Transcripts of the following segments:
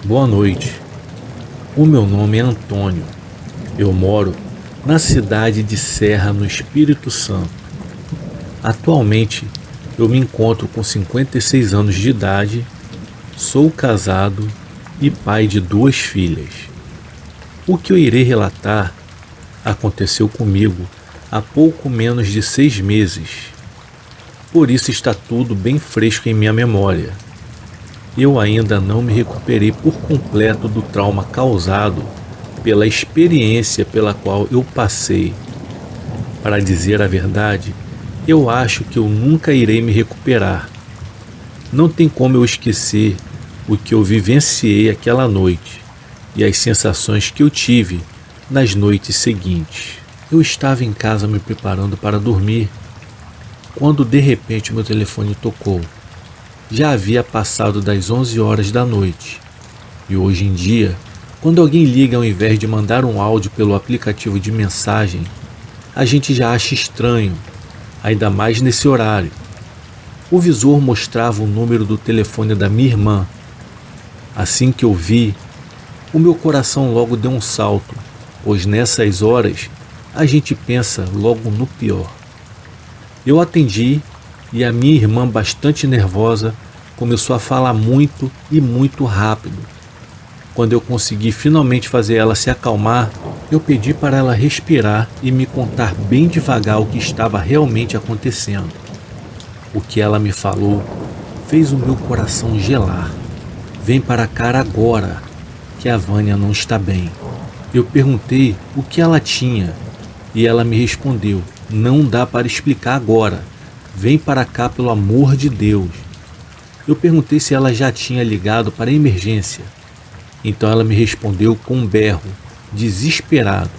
Boa noite. O meu nome é Antônio. Eu moro na cidade de Serra, no Espírito Santo. Atualmente, eu me encontro com 56 anos de idade, sou casado e pai de 2 filhas. O que eu irei relatar aconteceu comigo há pouco menos de 6 meses. Por isso está tudo bem fresco em minha memória. Eu ainda não me recuperei por completo do trauma causado pela experiência pela qual eu passei. Para dizer a verdade, eu acho que eu nunca irei me recuperar. Não tem como eu esquecer o que eu vivenciei aquela noite e as sensações que eu tive nas noites seguintes. Eu estava em casa me preparando para dormir, quando de repente meu telefone tocou. Já havia passado das 11 horas da noite. E hoje em dia, quando alguém liga ao invés de mandar um áudio pelo aplicativo de mensagem, a gente já acha estranho, ainda mais nesse horário. O visor mostrava o número do telefone da minha irmã. Assim que eu vi, o meu coração logo deu um salto, pois nessas horas a gente pensa logo no pior. Eu atendi e a minha irmã, bastante nervosa, começou a falar muito e muito rápido. Quando eu consegui finalmente fazer ela se acalmar, eu pedi para ela respirar e me contar bem devagar o que estava realmente acontecendo. O que ela me falou fez o meu coração gelar. Vem para cá agora, que a Vânia não está bem. Eu perguntei o que ela tinha e ela me respondeu: não dá para explicar agora. Vem para cá, pelo amor de Deus. Eu perguntei se ela já tinha ligado para a emergência. Então ela me respondeu com um berro, desesperado,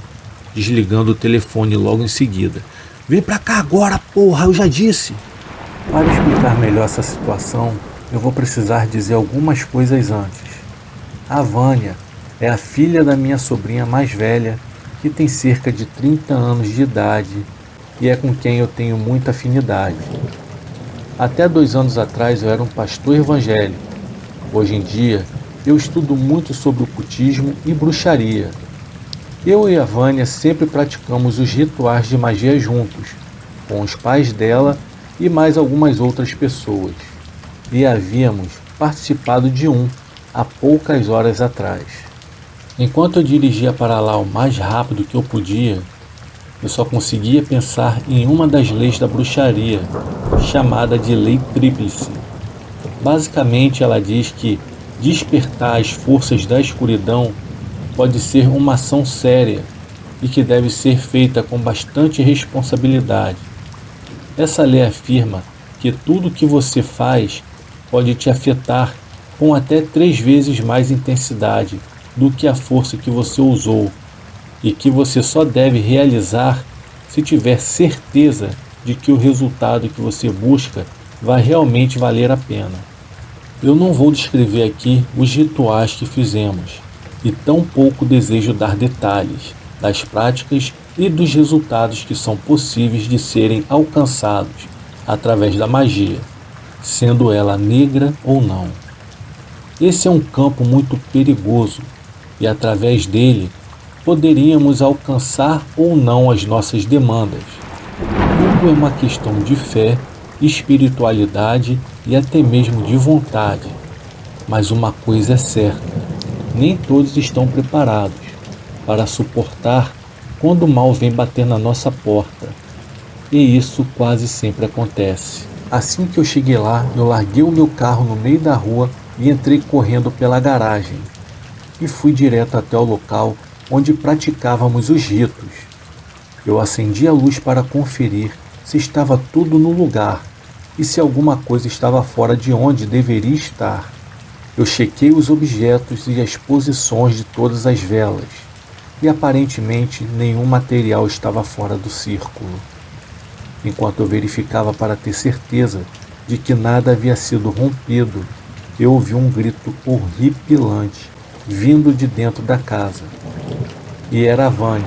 desligando o telefone logo em seguida. Vem para cá agora, porra, eu já disse. Para explicar melhor essa situação, eu vou precisar dizer algumas coisas antes. A Vânia é a filha da minha sobrinha mais velha, que tem cerca de 30 anos de idade e é com quem eu tenho muita afinidade. Até 2 anos atrás eu era um pastor evangélico. Hoje em dia eu estudo muito sobre ocultismo e bruxaria. Eu e a Vânia sempre praticamos os rituais de magia juntos, com os pais dela e mais algumas outras pessoas. E havíamos participado de um há poucas horas atrás. Enquanto eu dirigia para lá o mais rápido que eu podia, eu só conseguia pensar em uma das leis da bruxaria, chamada de Lei Tríplice. Basicamente, ela diz que despertar as forças da escuridão pode ser uma ação séria e que deve ser feita com bastante responsabilidade. Essa lei afirma que tudo que você faz pode te afetar com até 3 vezes mais intensidade do que a força que você usou, e que você só deve realizar se tiver certeza de que o resultado que você busca vai realmente valer a pena. Eu não vou descrever aqui os rituais que fizemos, e tampouco desejo dar detalhes das práticas e dos resultados que são possíveis de serem alcançados através da magia, sendo ela negra ou não. Esse é um campo muito perigoso, e através dele poderíamos alcançar ou não as nossas demandas. Tudo é uma questão de fé, espiritualidade e até mesmo de vontade. Mas uma coisa é certa: nem todos estão preparados para suportar quando o mal vem bater na nossa porta. E isso quase sempre acontece. Assim que eu cheguei lá, eu larguei o meu carro no meio da rua e entrei correndo pela garagem. E fui direto até o local onde praticávamos os ritos. Eu acendi a luz para conferir se estava tudo no lugar e se alguma coisa estava fora de onde deveria estar. Eu chequei os objetos e as posições de todas as velas, e aparentemente nenhum material estava fora do círculo. Enquanto eu verificava para ter certeza de que nada havia sido rompido, eu ouvi um grito horripilante vindo de dentro da casa. E era a Vânia.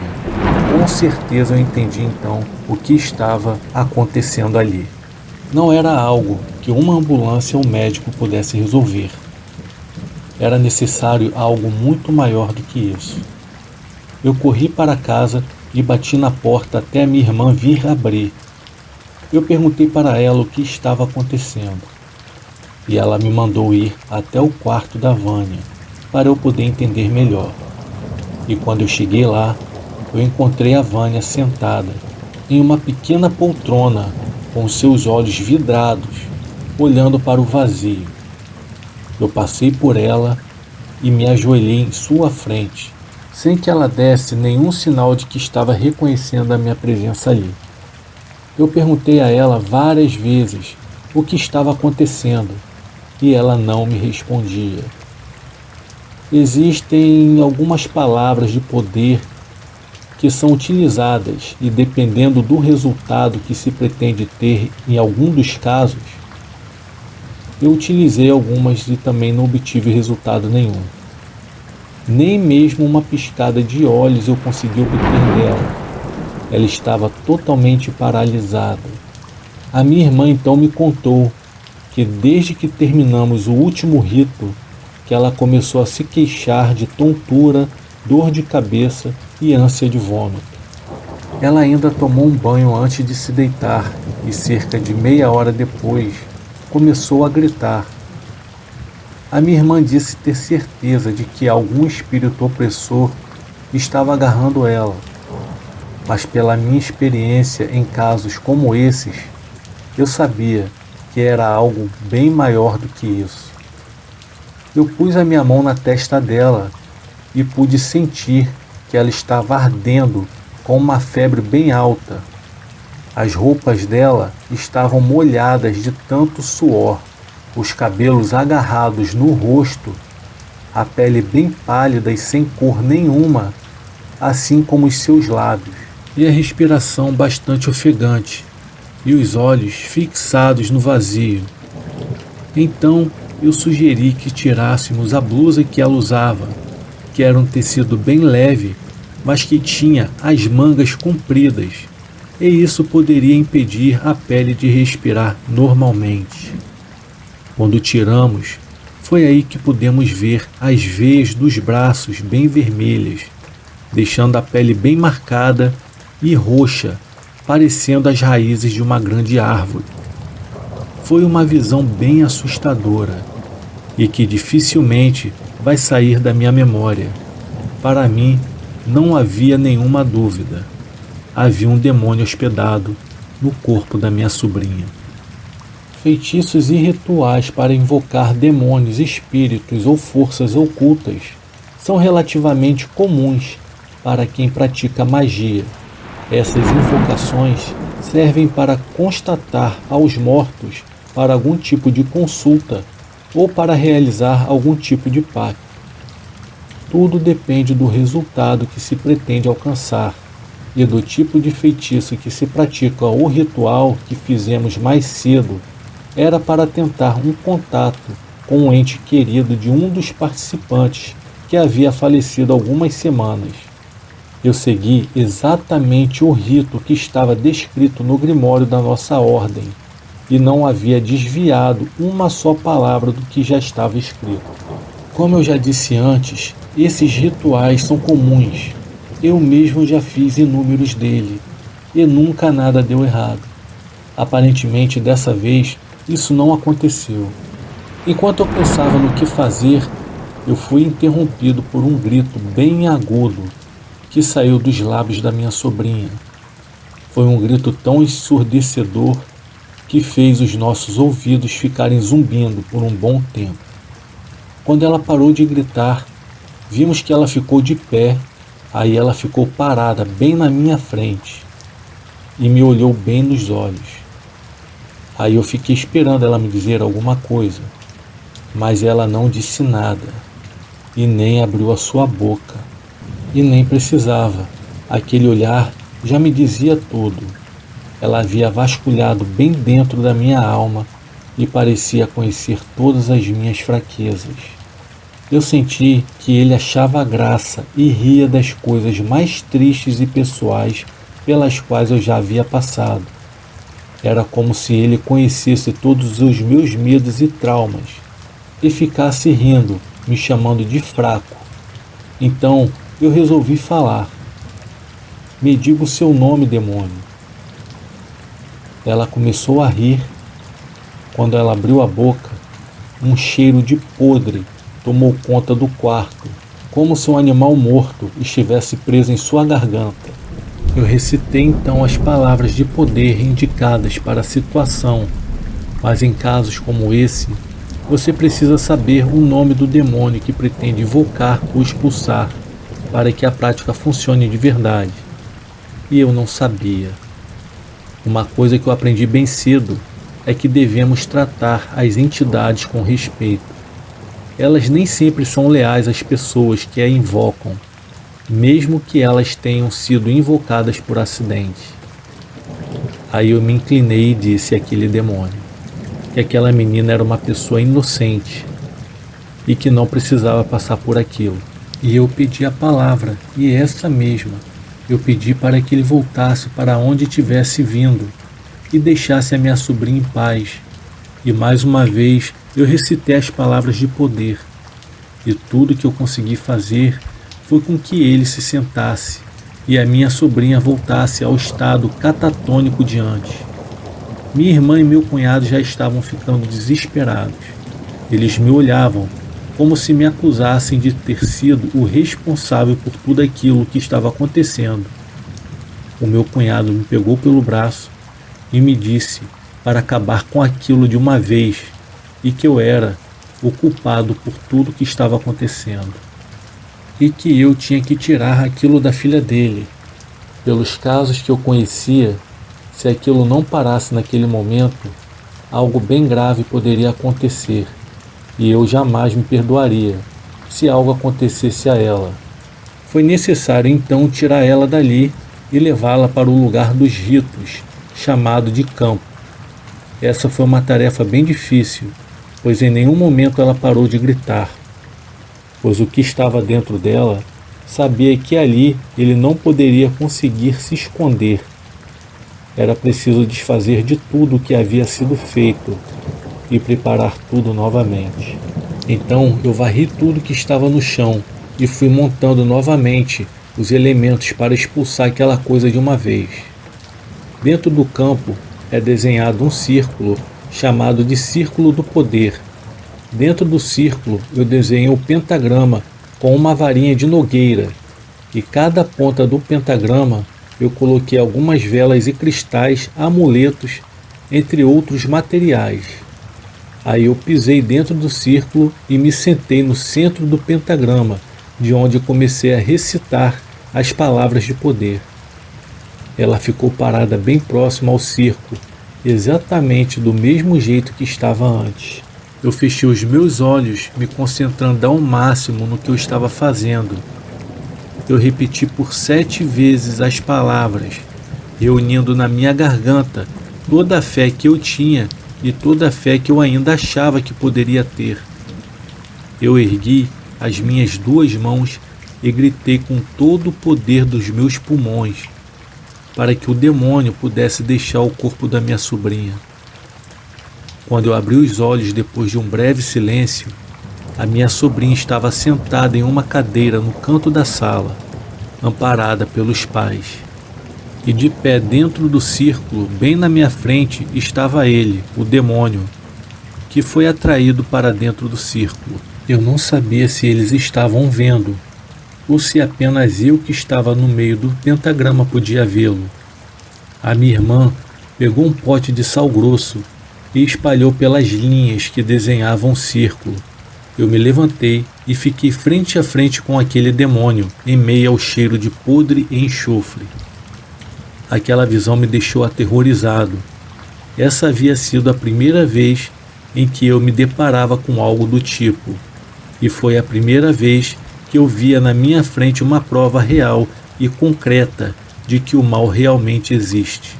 Com certeza eu entendi então o que estava acontecendo ali. Não era algo que uma ambulância ou médico pudesse resolver. Era necessário algo muito maior do que isso. Eu corri para casa e bati na porta até a minha irmã vir abrir. Eu perguntei para ela o que estava acontecendo. E ela me mandou ir até o quarto da Vânia, para eu poder entender melhor. E quando eu cheguei lá, eu encontrei a Vânia sentada em uma pequena poltrona, com seus olhos vidrados, olhando para o vazio. Eu passei por ela e me ajoelhei em sua frente, sem que ela desse nenhum sinal de que estava reconhecendo a minha presença ali. Eu perguntei a ela várias vezes o que estava acontecendo e ela não me respondia. Existem algumas palavras de poder que são utilizadas e, dependendo do resultado que se pretende ter em algum dos casos, eu utilizei algumas e também não obtive resultado nenhum. Nem mesmo uma piscada de olhos eu consegui obter dela. Ela estava totalmente paralisada. A minha irmã então me contou que desde que terminamos o último rito, que ela começou a se queixar de tontura, dor de cabeça e ânsia de vômito. Ela ainda tomou um banho antes de se deitar e cerca de meia hora depois começou a gritar. A minha irmã disse ter certeza de que algum espírito opressor estava agarrando ela, mas pela minha experiência em casos como esses, eu sabia que era algo bem maior do que isso. Eu pus a minha mão na testa dela e pude sentir que ela estava ardendo com uma febre bem alta. As roupas dela estavam molhadas de tanto suor, os cabelos agarrados no rosto, a pele bem pálida e sem cor nenhuma, assim como os seus lábios, e a respiração bastante ofegante, e os olhos fixados no vazio. Então eu sugeri que tirássemos a blusa que ela usava, que era um tecido bem leve, mas que tinha as mangas compridas, e isso poderia impedir a pele de respirar normalmente. Quando tiramos, foi aí que pudemos ver as veias dos braços bem vermelhas, deixando a pele bem marcada e roxa, parecendo as raízes de uma grande árvore. Foi uma visão bem assustadora e que dificilmente vai sair da minha memória. Para mim, não havia nenhuma dúvida. Havia um demônio hospedado no corpo da minha sobrinha. Feitiços e rituais para invocar demônios, espíritos ou forças ocultas são relativamente comuns para quem pratica magia. Essas invocações servem para constatar aos mortos para algum tipo de consulta ou para realizar algum tipo de pacto. Tudo depende do resultado que se pretende alcançar e do tipo de feitiço que se pratica. O ritual que fizemos mais cedo era para tentar um contato com um ente querido de um dos participantes que havia falecido há algumas semanas. Eu segui exatamente o rito que estava descrito no grimório da nossa ordem e não havia desviado uma só palavra do que já estava escrito. Como eu já disse antes, esses rituais são comuns. Eu mesmo já fiz inúmeros dele e nunca nada deu errado. Aparentemente, dessa vez, isso não aconteceu. Enquanto eu pensava no que fazer, eu fui interrompido por um grito bem agudo que saiu dos lábios da minha sobrinha. Foi um grito tão ensurdecedor que fez os nossos ouvidos ficarem zumbindo por um bom tempo. Quando ela parou de gritar, vimos que ela ficou de pé, aí ela ficou parada bem na minha frente e me olhou bem nos olhos. Aí eu fiquei esperando ela me dizer alguma coisa, mas ela não disse nada e nem abriu a sua boca. E nem precisava, aquele olhar já me dizia tudo. Ela havia vasculhado bem dentro da minha alma e parecia conhecer todas as minhas fraquezas. Eu senti que ele achava graça e ria das coisas mais tristes e pessoais pelas quais eu já havia passado. Era como se ele conhecesse todos os meus medos e traumas e ficasse rindo, me chamando de fraco. Então eu resolvi falar. Me diga o seu nome, demônio. Ela começou a rir. Quando ela abriu a boca, um cheiro de podre tomou conta do quarto, como se um animal morto estivesse preso em sua garganta. Eu recitei então as palavras de poder indicadas para a situação, mas em casos como esse, você precisa saber o nome do demônio que pretende invocar ou expulsar para que a prática funcione de verdade. E eu não sabia. Uma coisa que eu aprendi bem cedo é que devemos tratar as entidades com respeito. Elas nem sempre são leais às pessoas que a invocam, mesmo que elas tenham sido invocadas por acidente. Aí eu me inclinei e disse àquele demônio que aquela menina era uma pessoa inocente e que não precisava passar por aquilo. E eu pedi a palavra, e essa mesma, eu pedi para que ele voltasse para onde tivesse vindo e deixasse a minha sobrinha em paz. E mais uma vez eu recitei as palavras de poder, e tudo que eu consegui fazer foi com que ele se sentasse e a minha sobrinha voltasse ao estado catatônico de antes. Minha irmã e meu cunhado já estavam ficando desesperados. Eles me olhavam como se me acusassem de ter sido o responsável por tudo aquilo que estava acontecendo. O meu cunhado me pegou pelo braço e me disse para acabar com aquilo de uma vez e que eu era o culpado por tudo que estava acontecendo e que eu tinha que tirar aquilo da filha dele. Pelos casos que eu conhecia, se aquilo não parasse naquele momento, algo bem grave poderia acontecer e eu jamais me perdoaria se algo acontecesse a ela. Foi necessário então tirar ela dali e levá-la para o lugar dos ritos, chamado de campo. Essa foi uma tarefa bem difícil, pois em nenhum momento ela parou de gritar, pois o que estava dentro dela sabia que ali ele não poderia conseguir se esconder. Era preciso desfazer de tudo o que havia sido feito e preparar tudo novamente. Então eu varri tudo que estava no chão e fui montando novamente os elementos para expulsar aquela coisa de uma vez. Dentro do campo é desenhado um círculo chamado de Círculo do Poder. Dentro do círculo eu desenho o pentagrama com uma varinha de nogueira e cada ponta do pentagrama eu coloquei algumas velas e cristais, amuletos, entre outros materiais. Aí eu pisei dentro do círculo e me sentei no centro do pentagrama, de onde comecei a recitar as palavras de poder. Ela ficou parada bem próxima ao círculo, exatamente do mesmo jeito que estava antes. Eu fechei os meus olhos, me concentrando ao máximo no que eu estava fazendo. Eu repeti por 7 vezes as palavras, reunindo na minha garganta toda a fé que eu tinha e toda a fé que eu ainda achava que poderia ter. Eu ergui as minhas 2 mãos e gritei com todo o poder dos meus pulmões, para que o demônio pudesse deixar o corpo da minha sobrinha. Quando eu abri os olhos depois de um breve silêncio, a minha sobrinha estava sentada em uma cadeira no canto da sala, amparada pelos pais. E de pé dentro do círculo, bem na minha frente, estava ele, o demônio, que foi atraído para dentro do círculo. Eu não sabia se eles estavam vendo, ou se apenas eu que estava no meio do pentagrama podia vê-lo. A minha irmã pegou um pote de sal grosso e espalhou pelas linhas que desenhavam o círculo. Eu me levantei e fiquei frente a frente com aquele demônio, em meio ao cheiro de podre e enxofre. Aquela visão me deixou aterrorizado. Essa havia sido a primeira vez em que eu me deparava com algo do tipo, e foi a primeira vez que eu via na minha frente uma prova real e concreta de que o mal realmente existe.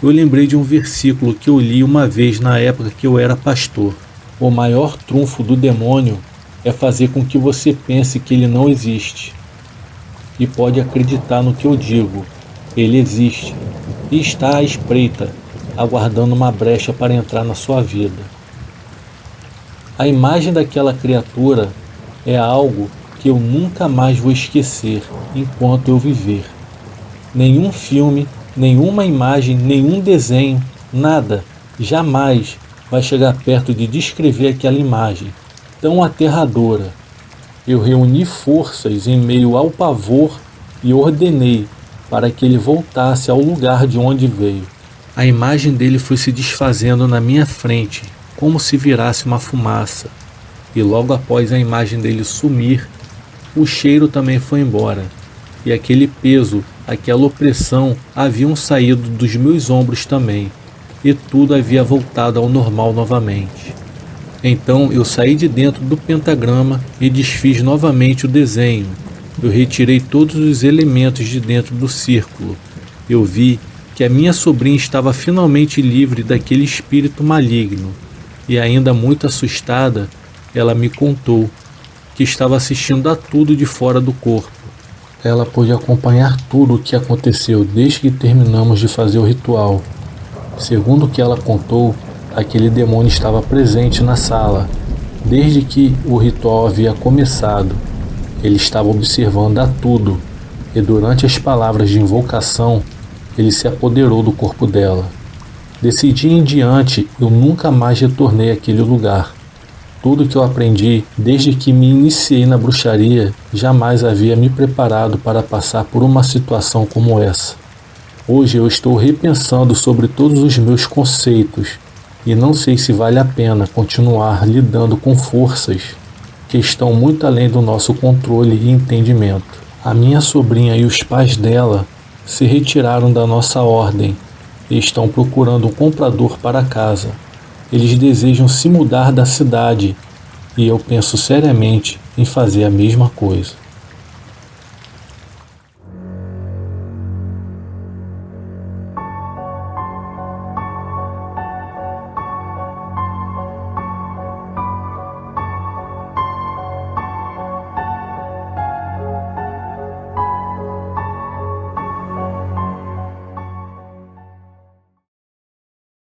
Eu lembrei de um versículo que eu li uma vez na época que eu era pastor. O maior trunfo do demônio é fazer com que você pense que ele não existe. E pode acreditar no que eu digo. Ele existe e está à espreita, aguardando uma brecha para entrar na sua vida. A imagem daquela criatura é algo que eu nunca mais vou esquecer enquanto eu viver. Nenhum filme, nenhuma imagem, nenhum desenho, nada, jamais vai chegar perto de descrever aquela imagem tão aterradora. Eu reuni forças em meio ao pavor e ordenei para que ele voltasse ao lugar de onde veio. A imagem dele foi se desfazendo na minha frente, como se virasse uma fumaça. E logo após a imagem dele sumir, o cheiro também foi embora. E aquele peso, aquela opressão haviam saído dos meus ombros também. E tudo havia voltado ao normal novamente. Então eu saí de dentro do pentagrama e desfiz novamente o desenho. Eu retirei todos os elementos de dentro do círculo. Eu vi que a minha sobrinha estava finalmente livre daquele espírito maligno. E ainda muito assustada, ela me contou que estava assistindo a tudo de fora do corpo. Ela pôde acompanhar tudo o que aconteceu desde que terminamos de fazer o ritual. Segundo o que ela contou, aquele demônio estava presente na sala, desde que o ritual havia começado. Ele estava observando a tudo, e durante as palavras de invocação, ele se apoderou do corpo dela. Desse dia em diante, eu nunca mais retornei àquele lugar. Tudo que eu aprendi desde que me iniciei na bruxaria jamais havia me preparado para passar por uma situação como essa. Hoje eu estou repensando sobre todos os meus conceitos e não sei se vale a pena continuar lidando com forças que estão muito além do nosso controle e entendimento. A minha sobrinha e os pais dela se retiraram da nossa ordem e estão procurando um comprador para casa. Eles desejam se mudar da cidade e eu penso seriamente em fazer a mesma coisa.